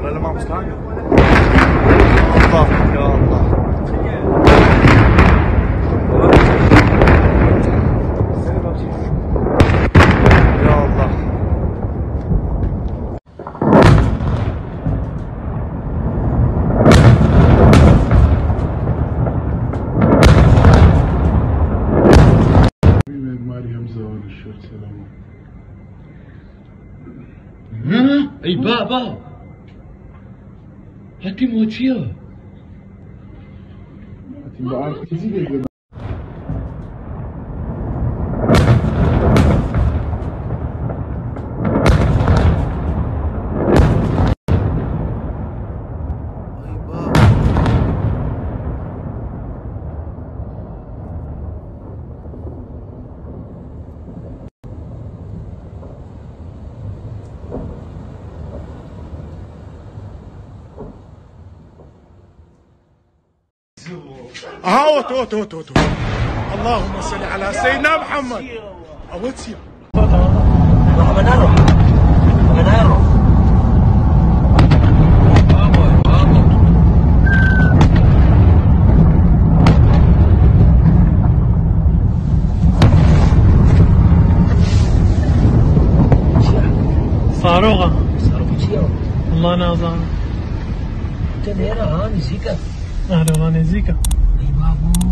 ولا ما مستعجل؟ الله يا الله. يا الله. Ey baba, hati mau cia. Hati baal kisi dia. اوت اللهم صل على سيدنا محمد. اوتسيا صاروخة الله نازل تنيرها نزيكا أهلا نزيكا أي بابو